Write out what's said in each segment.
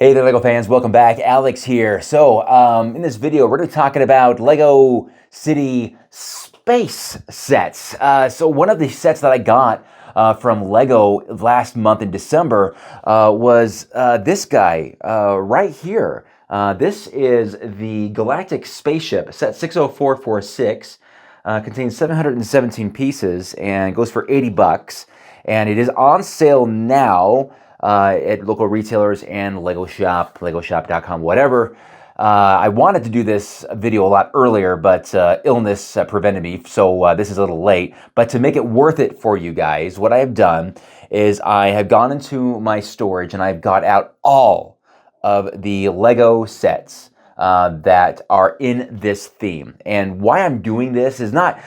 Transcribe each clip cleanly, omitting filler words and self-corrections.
Hey there, LEGO fans. Welcome back. Alex here. In this video, we're going to be talking about LEGO City space sets. One of the sets that I got from LEGO last month in December was this guy right here. This is the Galactic Spaceship, set 60446. Contains 717 pieces and goes for 80 bucks. And it is on sale now at local retailers and Lego Shop, legoshop.com, whatever. I wanted to do this video a lot earlier, but illness prevented me, so this is a little late. But to make it worth it for you guys, what I have done is I have gone into my storage and I've got out all of the Lego sets that are in this theme. And why I'm doing this is not,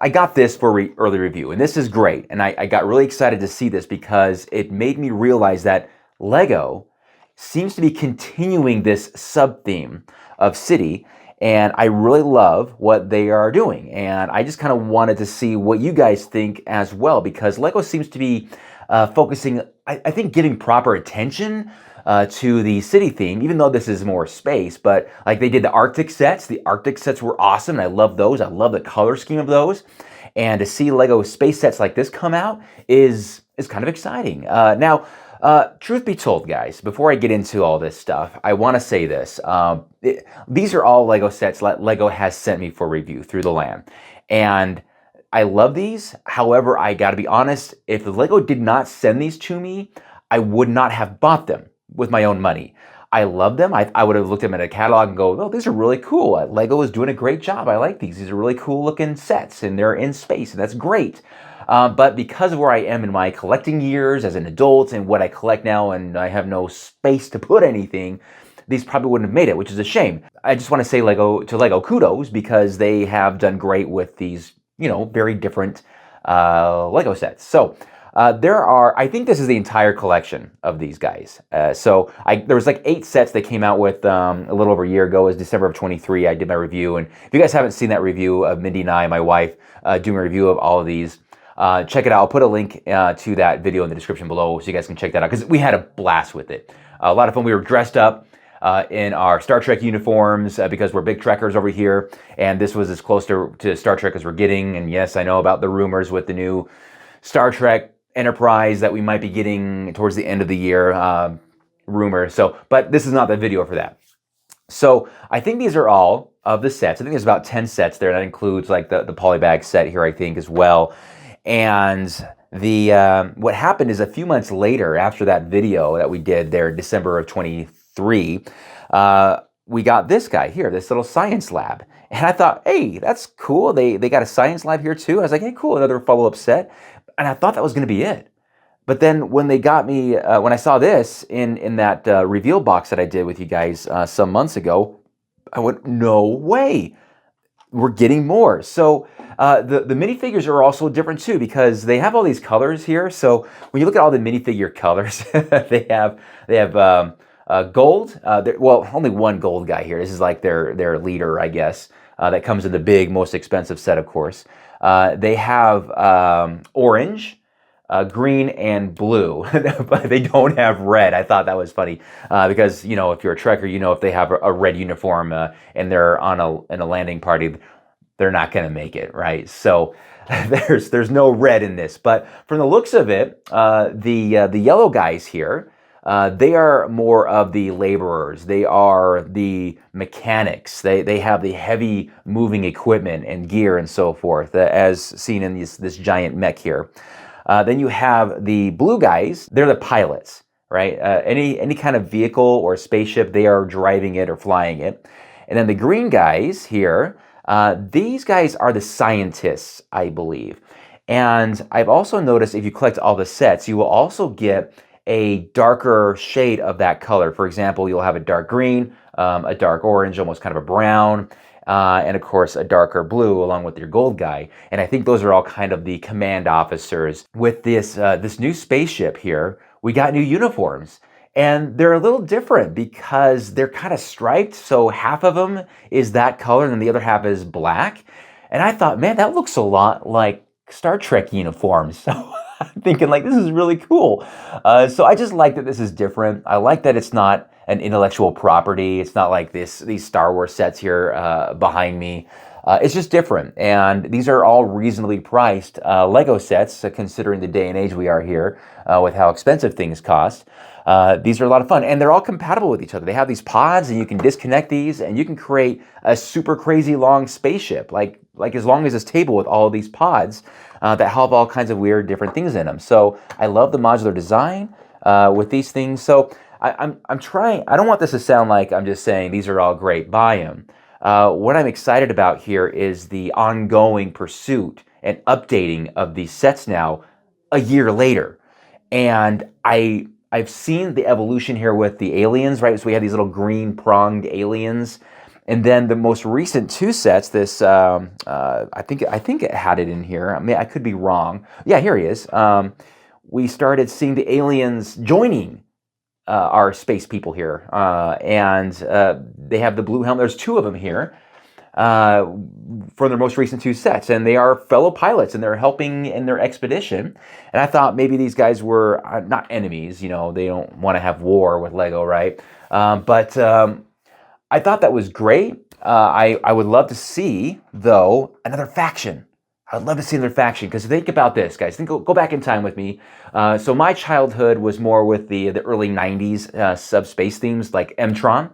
I got this for early review, and this is great. And I got really excited to see this because it made me realize that LEGO seems to be continuing this sub-theme of City, and I really love what they are doing. And I just kind of wanted to see what you guys think as well, because LEGO seems to be focusing, I think, giving proper attention to the City theme, even though this is more space. But like they did the Arctic sets were awesome, and I love those. I love the color scheme of those. And to see LEGO space sets like this come out is kind of exciting. Now, truth be told, guys, before I get into all this stuff, I want to say this. These are all LEGO sets that LEGO has sent me for review through the LAN. And I love these. However, I got to be honest, if LEGO did not send these to me, I would not have bought them with my own money. I love them. I would have looked at them in a catalog and go, oh, these are really cool. LEGO is doing a great job. I like these. These are really cool looking sets, and they're in space, and that's great. But because of where I am in my collecting years as an adult and what I collect now, and I have no space to put anything, these probably wouldn't have made it, which is a shame. I just want to say LEGO kudos, because they have done great with these, very different LEGO sets. So I think this is the entire collection of these guys. There was like 8 sets they came out with a little over a year ago. It was December of 23. I did my review. And if you guys haven't seen that review of Mindy and I, my wife, doing a review of all of these, check it out. I'll put a link to that video in the description below so you guys can check that out, because we had a blast with it. A lot of fun. We were dressed up in our Star Trek uniforms because we're big Trekkers over here. And this was as close to Star Trek as we're getting. And yes, I know about the rumors with the new Star Trek Enterprise that we might be getting towards the end of the year, rumor. But this is not the video for that. So I think these are all of the sets. I think there's about 10 sets there. That includes like the polybag set here, I think, as well. And what happened is a few months later, after that video that we did there, December of 23, we got this guy here, this little science lab. And I thought, hey, that's cool. They got a science lab here too. I was like, hey, cool, another follow-up set. And I thought that was going to be it. But then when they got me, when I saw this in that reveal box that I did with you guys some months ago, I went, no way, we're getting more. So the minifigures are also different too, because they have all these colors here. So when you look at all the minifigure colors, they have gold. Well, only one gold guy here. This is like their leader, I guess. That comes in the big, most expensive set, of course. They have orange, green, and blue, but they don't have red. I thought that was funny because, if you're a Trekker, if they have a red uniform and they're in a landing party, they're not going to make it, right? So there's no red in this. But from the looks of it, the yellow guys here, they are more of the laborers. They are the mechanics. They have the heavy moving equipment and gear and so forth, as seen in this giant mech here. Then you have the blue guys. They're the pilots, right? Any kind of vehicle or spaceship, they are driving it or flying it. And then the green guys here, these guys are the scientists, I believe. And I've also noticed if you collect all the sets, you will also get a darker shade of that color. For example, you'll have a dark green, a dark orange, almost kind of a brown, and of course a darker blue along with your gold guy. And I think those are all kind of the command officers. With this new spaceship here, we got new uniforms. And they're a little different because they're kind of striped. So half of them is that color and then the other half is black. And I thought, man, that looks a lot like Star Trek uniforms. So thinking like, this is really cool. So I just like that this is different. I like that it's not an intellectual property. It's not like these Star Wars sets here behind me. It's just different, and these are all reasonably priced Lego sets, considering the day and age we are here with how expensive things cost. These are a lot of fun, and they're all compatible with each other. They have these pods, and you can disconnect these, and you can create a super crazy long spaceship, like as long as this table with all of these pods that have all kinds of weird different things in them. So I love the modular design with these things. So I'm trying. I don't want this to sound like I'm just saying these are all great, buy them. What I'm excited about here is the ongoing pursuit and updating of these sets now a year later. And I've seen the evolution here with the aliens, right? So we have these little green pronged aliens. And then the most recent two sets, this, I think it had it in here. I mean, I could be wrong. Yeah, here he is. We started seeing the aliens joining our space people here. And they have the blue helmet. There's two of them here for their most recent two sets. And they are fellow pilots, and they're helping in their expedition. And I thought maybe these guys were not enemies. You know, they don't want to have war with Lego, right? But I thought that was great. I would love to see, though, another faction. I'd love to see another faction, because think about this, guys. Go back in time with me. So my childhood was more with the early 90s subspace themes like M-Tron,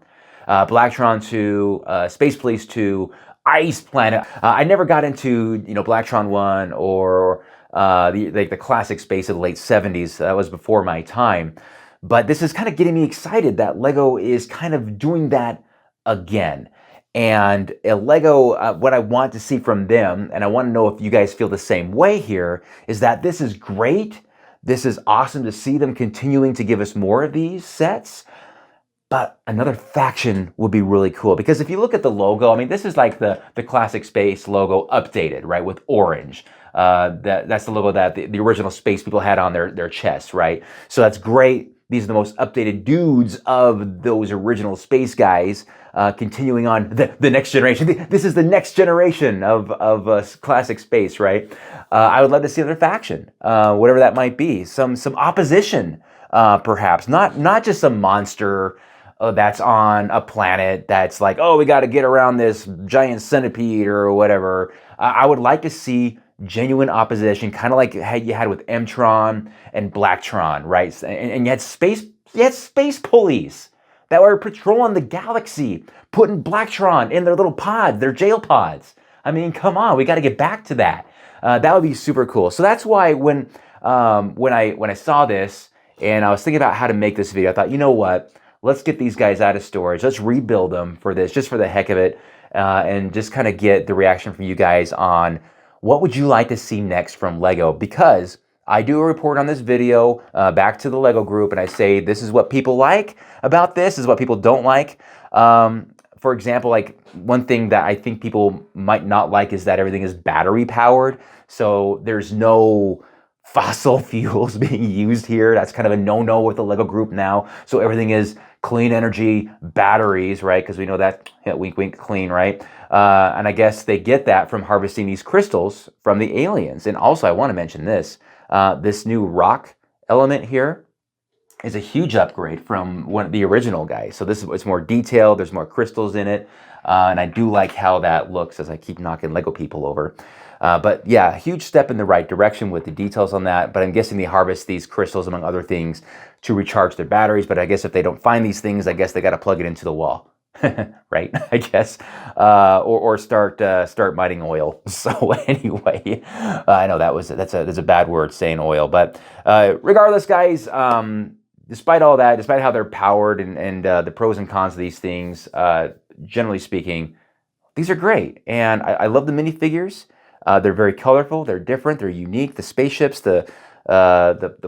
Blacktron 2, Space Police 2, Ice Planet. I never got into Blacktron 1 or the classic space of the late 70s. That was before my time. But this is kind of getting me excited that Lego is kind of doing that again. And Lego, what I want to see from them, and I want to know if you guys feel the same way here, is that this is great. This is awesome to see them continuing to give us more of these sets. But another faction would be really cool, because if you look at the logo, I mean, this is like the classic space logo updated, right, with orange. That's the logo that the original space people had on their chests, right? So that's great. These are the most updated dudes of those original space guys, continuing on the next generation. This is the next generation of classic space, right? I would love to see another faction, whatever that might be. Some opposition, perhaps. Not just some monster that's on a planet that's like, oh, we got to get around this giant centipede or whatever. I would like to see genuine opposition, kind of like you had with M-Tron and Blacktron, right? And you had space police that were patrolling the galaxy, putting Blacktron in their little pods, their jail pods. I mean, come on, we got to get back to that. That would be super cool. So that's why when I saw this and I was thinking about how to make this video, I thought, you know what? Let's get these guys out of storage. Let's rebuild them for this, just for the heck of it, and just kind of get the reaction from you guys on what would you like to see next from Lego? Because I do a report on this video back to the Lego group, and I say this is what people like about this, is what people don't like. For example, like one thing that I think people might not like is that everything is battery powered. So there's no fossil fuels being used here. That's kind of a no-no with the Lego group now. So everything is clean energy batteries, right? Because we know that, wink, wink, clean, right? And I guess they get that from harvesting these crystals from the aliens. And also, I want to mention this. This new rock element here is a huge upgrade from the original guys. So it's more detailed. There's more crystals in it. And I do like how that looks as I keep knocking Lego people over. But yeah, huge step in the right direction with the details on that. But I'm guessing they harvest these crystals, among other things, to recharge their batteries. But I guess if they don't find these things, I guess they got to plug it into the wall. Right, I guess, or start mining oil. So anyway, I know that's a bad word, saying oil, but regardless, guys, despite all that, despite how they're powered and the pros and cons of these things, generally speaking, these are great, and I love the minifigures. They're very colorful, they're different, they're unique. The spaceships, the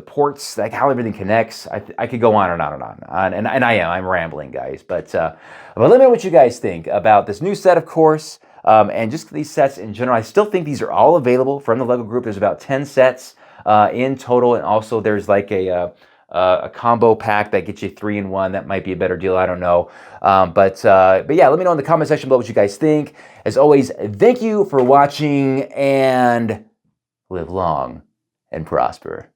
ports, like how everything connects. I could go on and on and on. And I'm rambling, guys. But let me know what you guys think about this new set, of course, and just these sets in general. I still think these are all available from the Lego group. There's about 10 sets in total, and also there's like a combo pack that gets you 3 in 1. That might be a better deal. I don't know. But yeah, let me know in the comment section below what you guys think. As always, thank you for watching, and live long and prosper.